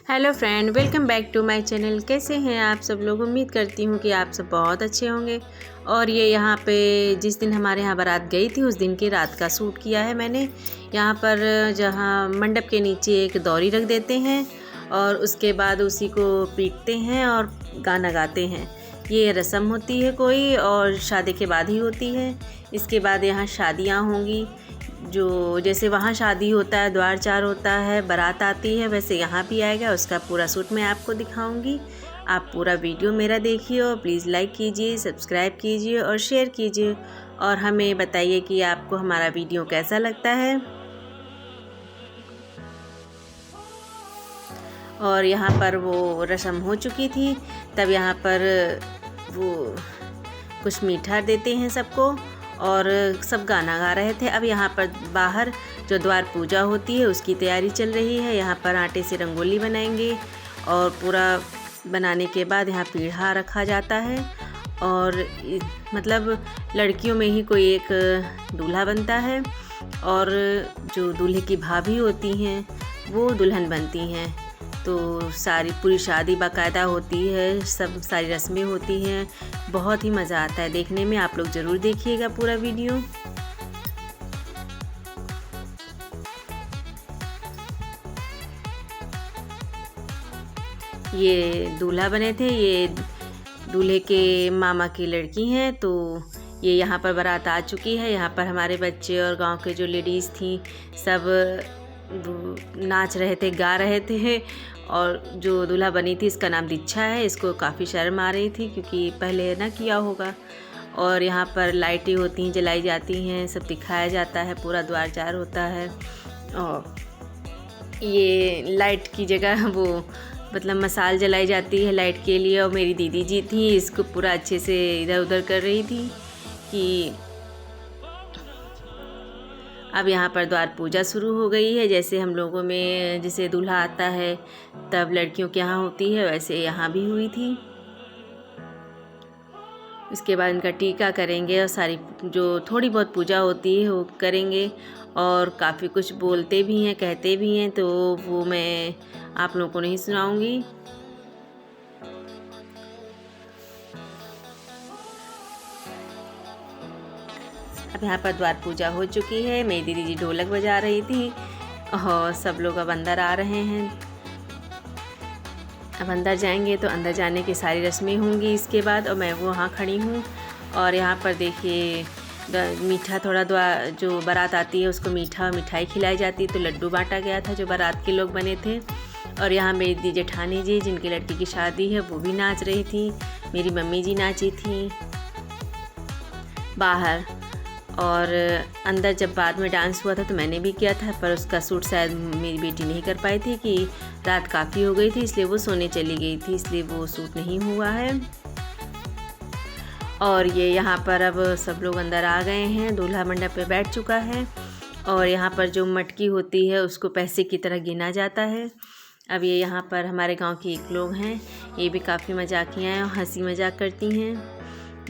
Hello friend, welcome back to my channel. कैसे हैं आप सब लोग? उम्मीद करती हूँ कि आप सब बहुत अच्छे होंगे। और ये यहाँ पे जिस दिन हमारे यहाँ बारात गई थी उस दिन की रात का शूट किया है मैंने। यहाँ पर जहाँ मंडप के नीचे एक दौरी रख देते हैं और उसके बाद उसी को पीटते हैं और गाना गाते हैं। ये रस्म होती है कोई, और शादी के बाद ही होती है। इसके बाद यहाँ शादियाँ होंगी। जो जैसे वहाँ शादी होता है, द्वार चार होता है, बारात आती है, वैसे यहाँ भी आएगा। उसका पूरा शूट मैं आपको दिखाऊंगी। आप पूरा वीडियो मेरा देखिए और प्लीज़ लाइक कीजिए, सब्सक्राइब कीजिए और शेयर कीजिए। और हमें बताइए कि आपको हमारा वीडियो कैसा लगता है। और यहाँ पर वो रस्म हो चुकी थी, तब यहाँ पर वो कुछ मीठा देते हैं सबको और सब गाना गा रहे थे। अब यहाँ पर बाहर जो द्वार पूजा होती है उसकी तैयारी चल रही है। यहाँ पर आटे से रंगोली बनाएंगे और पूरा बनाने के बाद यहाँ पीढ़ा रखा जाता है। और मतलब लड़कियों में ही कोई एक दूल्हा बनता है और जो दूल्हे की भाभी होती हैं वो दुल्हन बनती हैं। तो सारी पूरी शादी बाकायदा होती है, सब सारी रस्में होती हैं। बहुत ही मज़ा आता है देखने में। आप लोग ज़रूर देखिएगा पूरा वीडियो। ये दूल्हा बने थे, ये दूल्हे के मामा की लड़की हैं। तो ये यहाँ पर बारात आ चुकी है। यहाँ पर हमारे बच्चे और गांव के जो लेडीज़ थी सब नाच रहे थे, गा रहे थे। और जो दूल्हा बनी थी इसका नाम दीक्षा है। इसको काफ़ी शर्म आ रही थी क्योंकि पहले ना किया होगा। और यहाँ पर लाइटें होती हैं, जलाई जाती हैं, सब दिखाया जाता है, पूरा द्वार चार होता है। और ये लाइट की जगह वो मतलब मसाल जलाई जाती है लाइट के लिए। और मेरी दीदी जी थी, इसको पूरा अच्छे से इधर उधर कर रही थी कि अब यहाँ पर द्वार पूजा शुरू हो गई है। जैसे हम लोगों में जैसे दूल्हा आता है तब लड़कियों के यहाँ होती है, वैसे यहाँ भी हुई थी। इसके बाद इनका टीका करेंगे और सारी जो थोड़ी बहुत पूजा होती है वो करेंगे। और काफ़ी कुछ बोलते भी हैं, कहते भी हैं, तो वो मैं आप लोगों को नहीं सुनाऊंगी। अब यहाँ पर द्वार पूजा हो चुकी है। मेरी दीदी जी ढोलक बजा रही थी और सब लोग अब अंदर आ रहे हैं। अब अंदर जाएंगे तो अंदर जाने की सारी रस्में होंगी इसके बाद। और मैं वो वहाँ खड़ी हूँ। और यहाँ पर देखिए मीठा थोड़ा जो बारात आती है उसको मीठा मिठाई खिलाई जाती है, तो लड्डू बांटा गया था जो बारात के लोग बने थे। और यहाँ मेरी दी जेठानी जी जिनकी लड़की की शादी है वो भी नाच रही थी। मेरी मम्मी जी नाची थी बाहर। और अंदर जब बाद में डांस हुआ था तो मैंने भी किया था, पर उसका शूट शायद मेरी बेटी नहीं कर पाई थी कि रात काफ़ी हो गई थी, इसलिए वो सोने चली गई थी, इसलिए वो शूट नहीं हुआ है। और ये यहाँ पर अब सब लोग अंदर आ गए हैं, दूल्हा मंडप पे बैठ चुका है। और यहाँ पर जो मटकी होती है उसको पैसे की तरह गिना जाता है। अब ये यहाँ पर हमारे गांव के एक लोग हैं, ये भी काफ़ी मजाकियाँ हैं और हंसी मजाक करती हैं।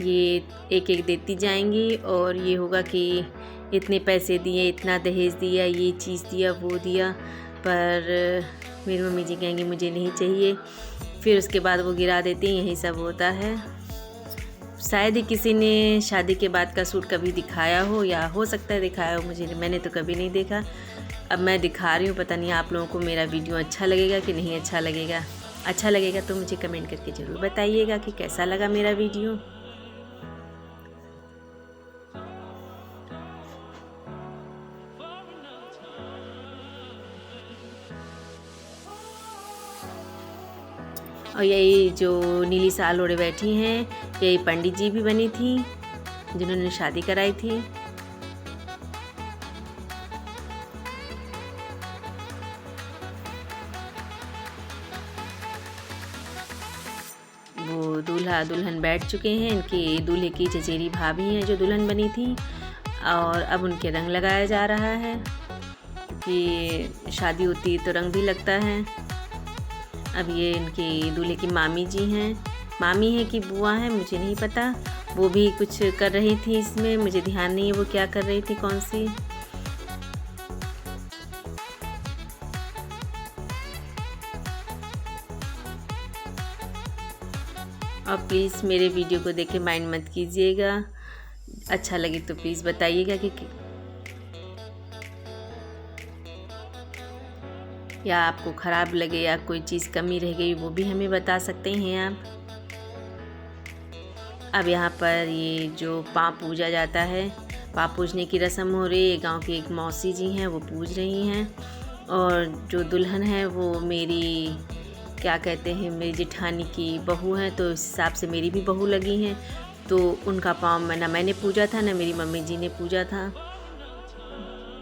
ये एक एक देती जाएंगी और ये होगा कि इतने पैसे दिए, इतना दहेज दिया, ये चीज़ दिया, वो दिया। पर मेरी मम्मी जी कहेंगी मुझे नहीं चाहिए, फिर उसके बाद वो गिरा देती हैं। यही सब होता है। शायद ही किसी ने शादी के बाद का सूट कभी दिखाया हो, या हो सकता है दिखाया हो, मैंने तो कभी नहीं देखा। अब मैं दिखा रही हूँ, पता नहीं आप लोगों को मेरा वीडियो अच्छा लगेगा कि नहीं अच्छा लगेगा। अच्छा लगेगा तो मुझे कमेंट करके ज़रूर बताइएगा कि कैसा लगा मेरा वीडियो। और यही जो नीली साल ओढ़े बैठी हैं, यही पंडित जी भी बनी थी जिन्होंने शादी कराई थी। वो दूल्हा दुल्हन बैठ चुके हैं। इनकी दूल्हे की चचेरी भाभी हैं जो दुल्हन बनी थी। और अब उनके रंग लगाया जा रहा है कि शादी होती है तो रंग भी लगता है। अब ये इनकी दूल्हे की मामी जी हैं, मामी है कि बुआ है मुझे नहीं पता। वो भी कुछ कर रही थी इसमें, मुझे ध्यान नहीं है वो क्या कर रही थी, कौन सी। और प्लीज़ मेरे वीडियो को देख के माइंड मत कीजिएगा, अच्छा लगे तो प्लीज़ बताइएगा कि या आपको ख़राब लगे या कोई चीज़ कमी रह गई वो भी हमें बता सकते हैं आप। अब यहाँ पर ये जो पाँव पूजा जाता है, पाँव पूजने की रस्म हो रही है। गांव की एक मौसी जी हैं वो पूज रही हैं और जो दुल्हन है वो मेरी क्या कहते हैं मेरी जेठानी की बहू हैं, तो इस हिसाब से मेरी भी बहू लगी हैं। तो उनका पाँव ना मैंने पूजा था ना मेरी मम्मी जी ने पूजा था,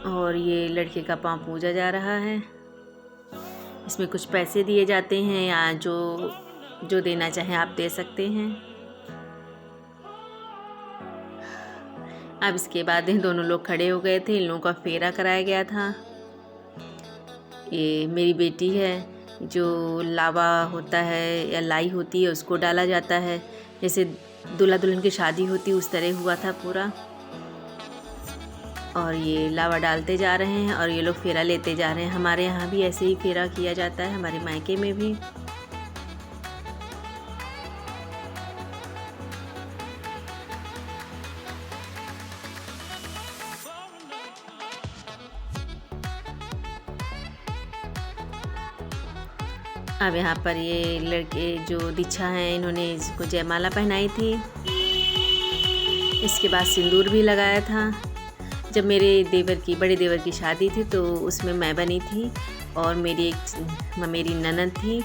और ये लड़के का पाँव पूजा जा रहा है। इसमें कुछ पैसे दिए जाते हैं या जो देना चाहें आप दे सकते हैं। अब इसके बाद इन दोनों लोग खड़े हो गए थे, इन लोगों का फेरा कराया गया था। ये मेरी बेटी है, जो लावा होता है या लाई होती है उसको डाला जाता है, जैसे दूल्हा दुल्हन की शादी होती है उस तरह हुआ था पूरा। और ये लावा डालते जा रहे हैं और ये लोग फेरा लेते जा रहे हैं। हमारे यहाँ भी ऐसे ही फेरा किया जाता है, हमारे मायके में भी। अब यहाँ पर ये लड़के जो दीक्षा हैं इन्होंने इसको जयमाला पहनाई थी, इसके बाद सिंदूर भी लगाया था। जब मेरे बड़े देवर की शादी थी तो उसमें मैं बनी थी और मेरी ननद थी,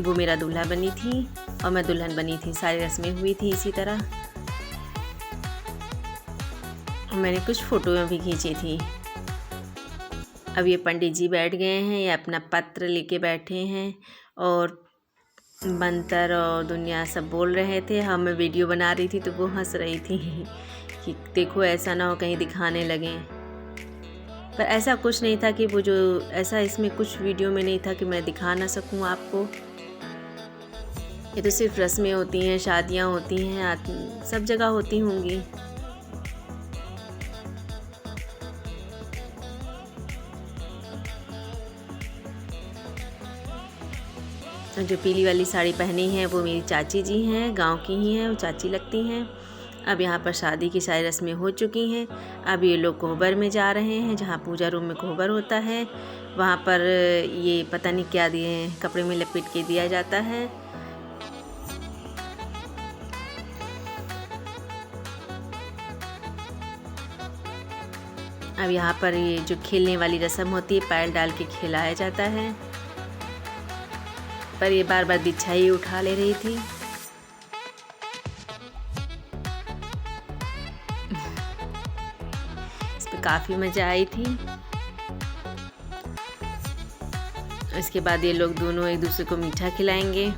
वो मेरा दूल्हा बनी थी और मैं दुल्हन बनी थी। सारी रस्में हुई थी इसी तरह। मैंने कुछ फ़ोटो भी खींची थी। अब ये पंडित जी बैठ गए हैं, ये अपना पत्र लेके बैठे हैं और मंत्र और दुनिया सब बोल रहे थे। हाँ, मैं वीडियो बना रही थी तो वो हंस रही थी कि देखो ऐसा ना हो कहीं दिखाने लगें, पर ऐसा कुछ नहीं था कि वो जो ऐसा इसमें कुछ वीडियो में नहीं था कि मैं दिखा ना सकूं आपको। ये तो सिर्फ रस्में होती हैं, शादियां होती हैं, सब जगह होती होंगी। जो पीली वाली साड़ी पहनी है वो मेरी चाची जी हैं, गांव की ही हैं, वो चाची लगती हैं। अब यहाँ पर शादी की सारी रस्में हो चुकी हैं। अब ये लोग कोहबर में जा रहे हैं, जहाँ पूजा रूम में कोहबर होता है। वहाँ पर ये पता नहीं क्या दिए हैं, कपड़े में लपेट के दिया जाता है। अब यहाँ पर ये जो खेलने वाली रस्म होती है, पैर डाल के खिलाया जाता है, पर ये बार बार दीक्षा ही उठा ले रही थी। इस पे काफ़ी मज़ा आई थी। इसके बाद ये लोग दोनों एक दूसरे को मीठा खिलाएंगे।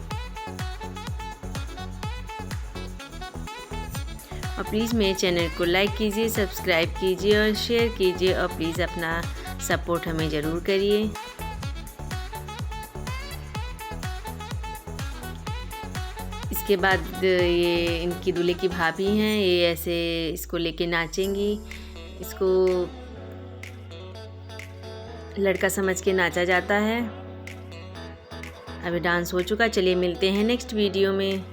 और प्लीज़ मेरे चैनल को लाइक कीजिए, सब्सक्राइब कीजिए और शेयर कीजिए, और प्लीज़ अपना सपोर्ट हमें ज़रूर करिए। इसके बाद ये इनकी दूल्हे की भाभी हैं, ये ऐसे इसको लेके नाचेंगी। इसको लड़का समझ के नाचा जाता है। अभी डांस हो चुका, चलिए मिलते हैं नेक्स्ट वीडियो में।